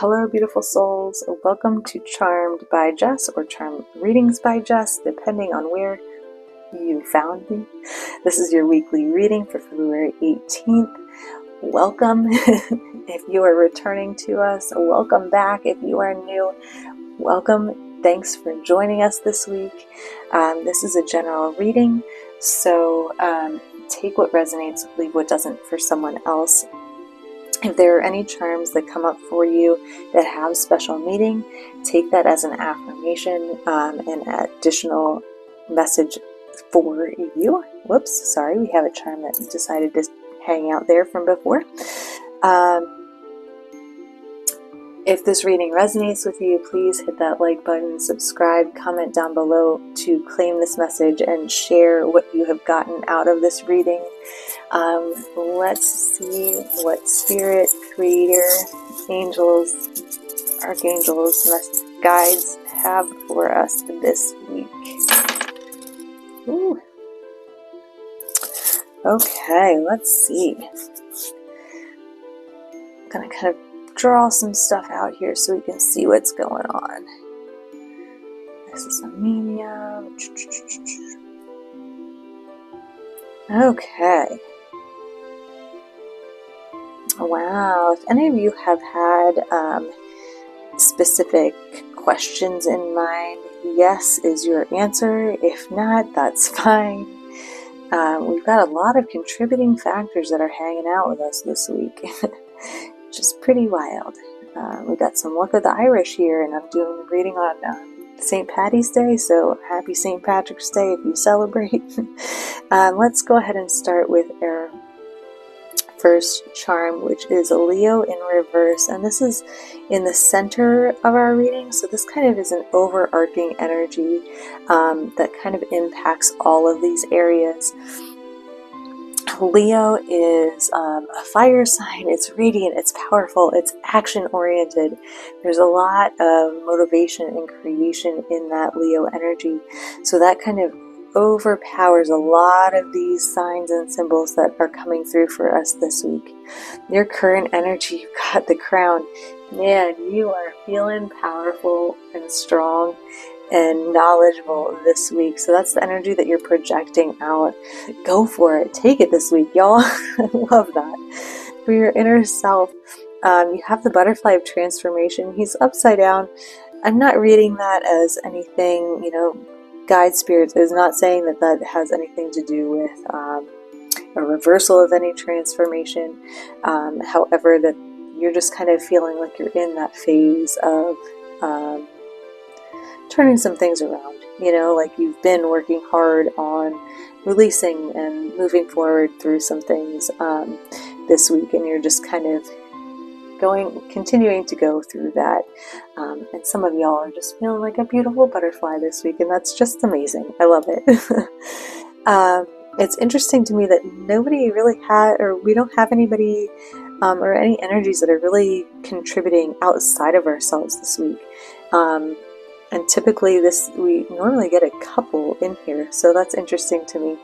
Hello, beautiful souls. Welcome to Charmed by Jess or Charmed Readings by Jess, depending on where you found me. This is your weekly reading for February 18th. Welcome. If you are returning to us, welcome back. If you are new, welcome. Thanks for joining us this week. This is a general reading, so take what resonates, leave what doesn't for someone else. If there are any charms that come up for you that have special meaning, take that as an affirmation, an additional message for you. Whoops, sorry, we have a charm that decided to hang out there from before. If this reading resonates with you, please hit that like button, subscribe, comment down below to claim this message and share what you have gotten out of this reading. Let's see what Spirit, Creator, Angels, Archangels, Guides have for us this week. Ooh. Okay, let's see. I'm gonna kind of draw some stuff out here so we can see what's going on. This is a medium. Okay. Wow, if any of you have had specific questions in mind, yes is your answer. If not, that's fine. We've got a lot of contributing factors that are hanging out with us this week, which is pretty wild. We got some luck of the Irish here, and I'm doing a reading on St. Patty's Day, so happy St. Patrick's Day if you celebrate. Let's go ahead and start with our first charm, which is a Leo in reverse, and this is in the center of our reading, so this kind of is an overarching energy that kind of impacts all of these areas. Leo is a fire sign. It's radiant, it's powerful, it's action oriented. There's a lot of motivation and creation in that Leo energy, so that kind of overpowers a lot of these signs and symbols that are coming through for us this week. Your current energy, you've got the crown. Man, you are feeling powerful and strong and knowledgeable this week. So that's the energy that you're projecting out. Go for it. Take it this week, y'all. I love that. For your inner self, you have the butterfly of transformation. He's upside down. I'm not reading that as anything, guide spirits is not saying that that has anything to do with a reversal of any transformation. However, that you're just kind of feeling like you're in that phase of turning some things around. Like you've been working hard on releasing and moving forward through some things this week, and you're just kind of continuing to go through that, and some of y'all are just feeling like a beautiful butterfly this week, and that's just amazing. I love it. It's interesting to me that nobody really we don't have anybody or any energies that are really contributing outside of ourselves this week, and typically we normally get a couple in here, so that's interesting to me.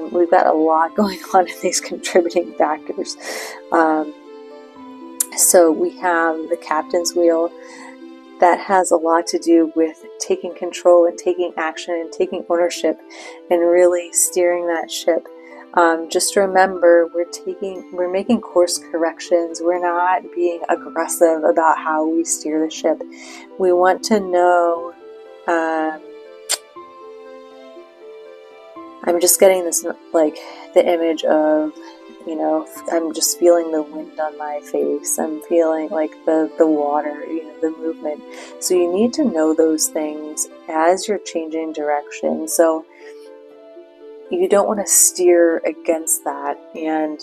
We've got a lot going on in these contributing factors. So we have the captain's wheel. That has a lot to do with taking control and taking action and taking ownership and really steering that ship. Just remember, we're making course corrections. We're not being aggressive about how we steer the ship. We want to know, I'm just getting this, like the image of, I'm just feeling the wind on my face. I'm feeling like the water, the movement. So you need to know those things as you're changing direction. So you don't want to steer against that and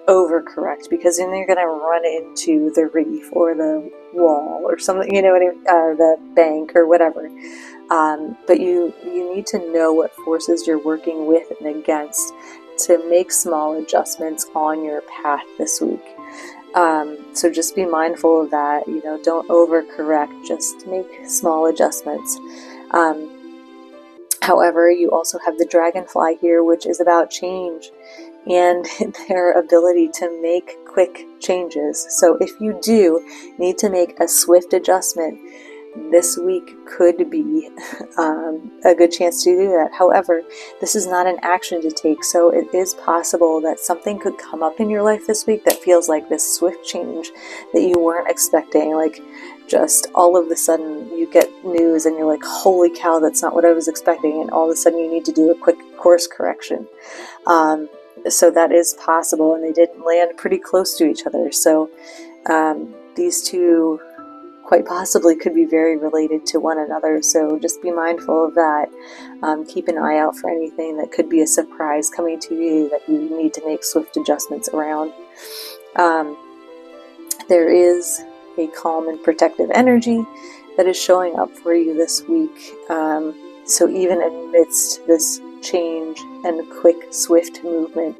overcorrect, because then you're going to run into the reef or the wall or something, the bank or whatever. But you need to know what forces you're working with and against to make small adjustments on your path this week. So just be mindful of that. Don't overcorrect, just make small adjustments. However, you also have the dragonfly here, which is about change and their ability to make quick changes. So if you do need to make a swift adjustment, this week could be a good chance to do that. However, this is not an action to take, so it is possible that something could come up in your life this week that feels like this swift change that you weren't expecting. Like, just all of a sudden you get news and you're like, holy cow, that's not what I was expecting, and all of a sudden you need to do a quick course correction. So that is possible, and they did land pretty close to each other. So these two quite possibly could be very related to one another, so just be mindful of that. Keep an eye out for anything that could be a surprise coming to you that you need to make swift adjustments around. There is a calm and protective energy that is showing up for you this week. So even amidst this change and quick, swift movement,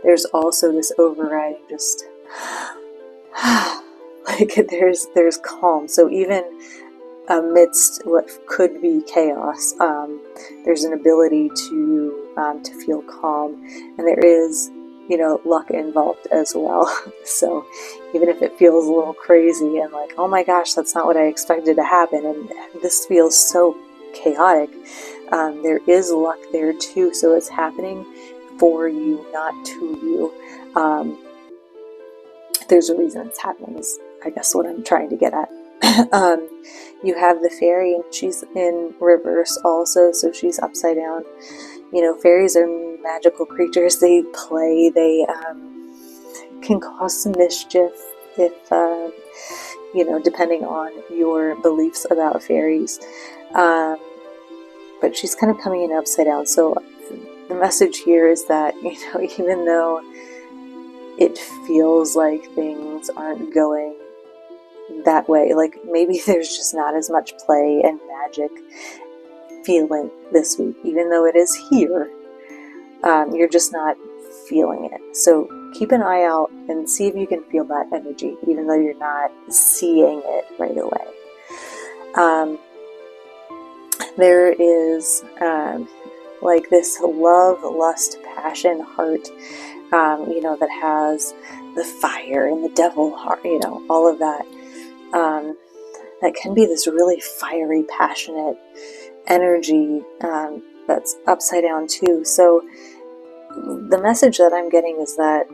there's also this overriding just like there's calm. So even amidst what could be chaos, there's an ability to feel calm, and there is, luck involved as well. So even if it feels a little crazy and like, oh my gosh, that's not what I expected to happen, and this feels so chaotic, there is luck there too. So it's happening for you, not to you. There's a reason it's happening, is I guess what I'm trying to get at. You have the fairy, and she's in reverse also, so she's upside down. Fairies are magical creatures. They play, they can cause some mischief if, depending on your beliefs about fairies. But she's kind of coming in upside down. So the message here is that, even though it feels like things aren't going that way, like maybe there's just not as much play and magic feeling this week, even though it is here, you're just not feeling it. So keep an eye out and see if you can feel that energy, even though you're not seeing it right away. There is like this love, lust, passion, heart, that has the fire and the devil heart, all of that. That can be this really fiery, passionate energy that's upside down too. So the message that I'm getting is that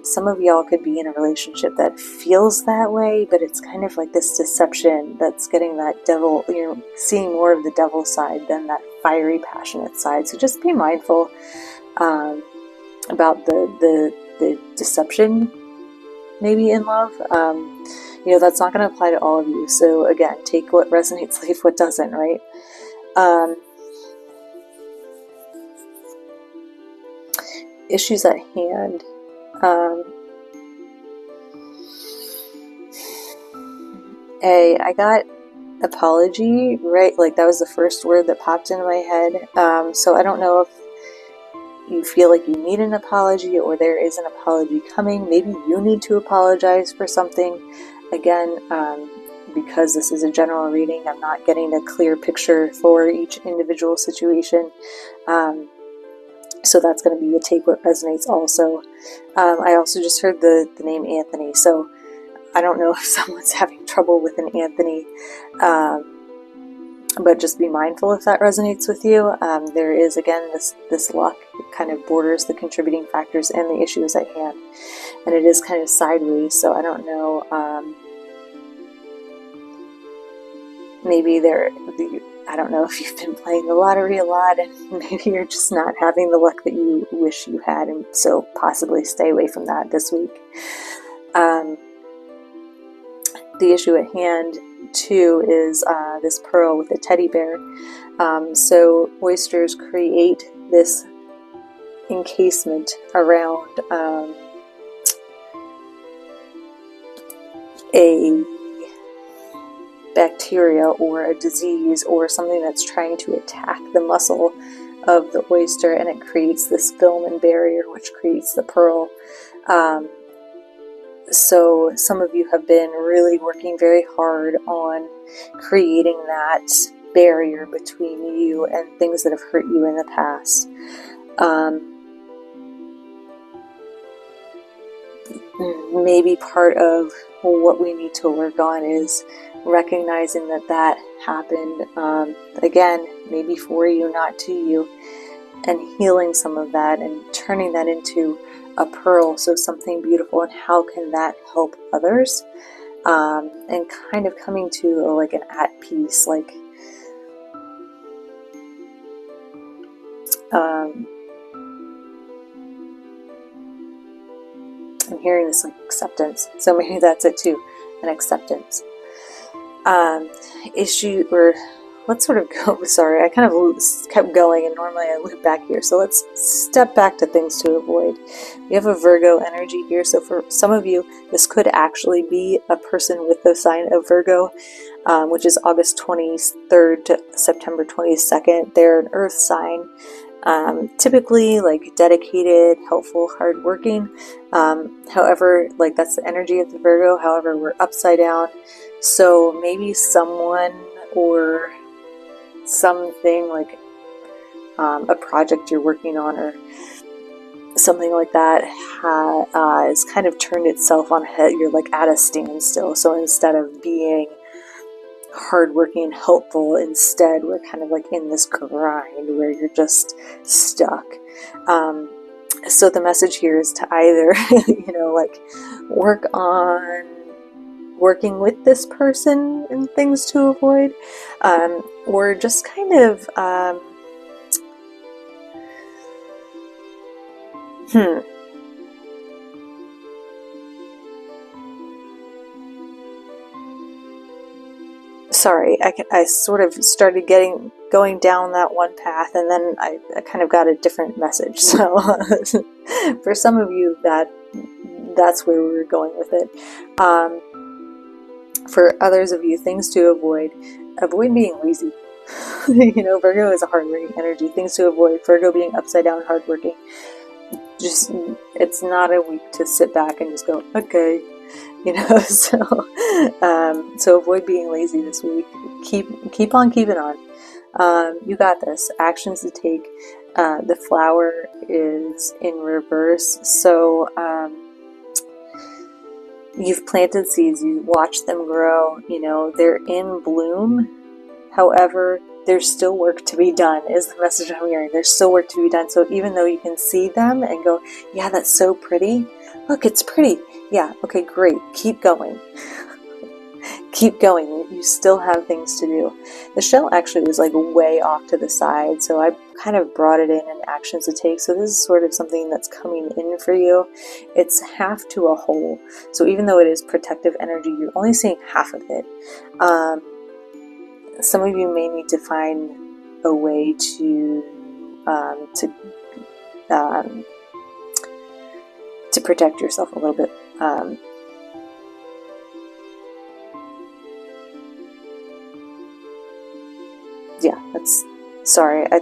some of y'all could be in a relationship that feels that way, but it's kind of like this deception that's getting that devil, you're seeing more of the devil side than that fiery, passionate side. So just be mindful about the deception maybe in love. That's not going to apply to all of you. So again, take what resonates, leave what doesn't, right? Issues at hand. I got apology, right? Like that was the first word that popped into my head. So I don't know if you feel like you need an apology or there is an apology coming. Maybe you need to apologize for something. Again, because this is a general reading, I'm not getting a clear picture for each individual situation. So that's going to be a take what resonates also. I also just heard the name Anthony, so I don't know if someone's having trouble with an Anthony, but just be mindful if that resonates with you. There is, again, this luck. It kind of borders the contributing factors and the issues at hand, and it is kind of sideways, so I don't know. Maybe I don't know if you've been playing the lottery a lot and maybe you're just not having the luck that you wish you had, and so possibly stay away from that this week. The issue at hand too is this pearl with the teddy bear. So oysters create this encasement around a bacteria or a disease or something that's trying to attack the muscle of the oyster, and it creates this film and barrier which creates the pearl. So some of you have been really working very hard on creating that barrier between you and things that have hurt you in the past. maybe part of what we need to work on is recognizing that that happened, again, maybe for you, not to you, and healing some of that and turning that into a pearl, so something beautiful, and how can that help others, and kind of coming to like an at peace, like I'm hearing this like acceptance, so maybe that's it too, an acceptance issue. Or let's sort of go, sorry, I kind of kept going and normally I loop back here, so let's step back to things to avoid. We have a Virgo energy here, so for some of you this could actually be a person with the sign of Virgo, which is August 23rd to September 22nd. They're an earth sign, typically like dedicated, helpful, hardworking. However, like that's the energy of the Virgo. However, we're upside down, so maybe someone or something like a project you're working on or something like that has kind of turned itself on head. You're like at a standstill, so instead of being hardworking and helpful, instead we're kind of like in this grind where you're just stuck. So the message here is to either like work on working with this person and things to avoid, or just kind of sorry, I sort of started going down that one path, and then I kind of got a different message. So for some of you, that's where we were going with it. For others of you, things to avoid being lazy. Virgo is a hardworking energy. Things to avoid: Virgo being upside down, hardworking. Just, it's not a week to sit back and just go, okay, so avoid being lazy this week. Keep on keeping on. You got this. Actions to take. The flower is in reverse, so you've planted seeds, you watch them grow, they're in bloom. However, there's still work to be done, is the message I'm hearing. There's still work to be done. So even though you can see them and go, yeah, that's so pretty. Look, it's pretty. Yeah, okay, great. Keep going. Keep going. You still have things to do. The shell actually was like way off to the side, so I kind of brought it in actions to take. So this is sort of something that's coming in for you. It's half to a whole. So even though it is protective energy, you're only seeing half of it. Some of you may need to find a way to protect yourself a little bit. Yeah, that's, sorry, I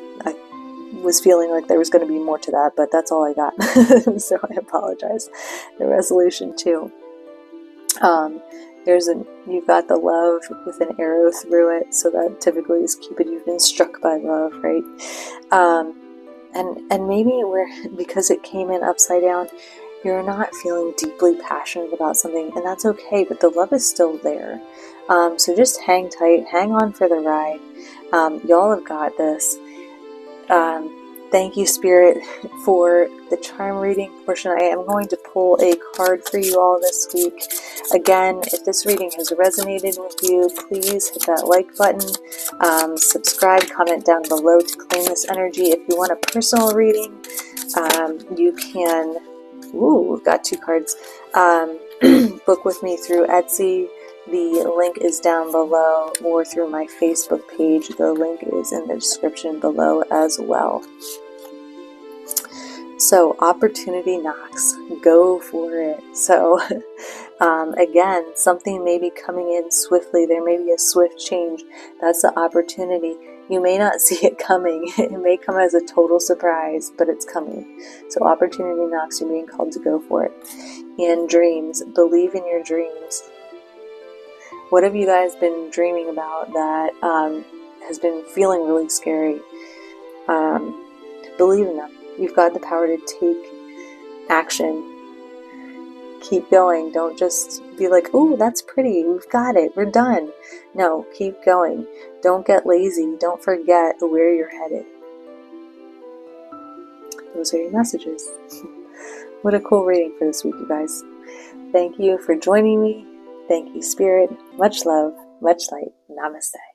was feeling like there was going to be more to that, but that's all I got. So I apologize. The resolution too. You've got the love with an arrow through it, so that typically is Cupid. You've been struck by love, right? And maybe because it came in upside down, you're not feeling deeply passionate about something, and that's okay, but the love is still there. So just hang tight, hang on for the ride. Y'all have got this. Thank you, Spirit, for the charm reading portion. I am going to pull a card for you all this week. Again, if this reading has resonated with you, please hit that like button, subscribe, comment down below to claim this energy. If you want a personal reading, you can, we've got two cards, book with me through Etsy. The link is down below, or through my Facebook page. The link is in the description below as well. So opportunity knocks. Go for it. So again, something may be coming in swiftly. There may be a swift change. That's the opportunity. You may not see it coming. It may come as a total surprise, but it's coming. So opportunity knocks. You're being called to go for it. And dreams. Believe in your dreams. What have you guys been dreaming about that has been feeling really scary? Believe in them. You've got the power to take action. Keep going. Don't just be like, oh, that's pretty. We've got it. We're done. No, keep going. Don't get lazy. Don't forget where you're headed. Those are your messages. What a cool reading for this week, you guys. Thank you for joining me. Thank you, Spirit. Much love, much light. Namaste.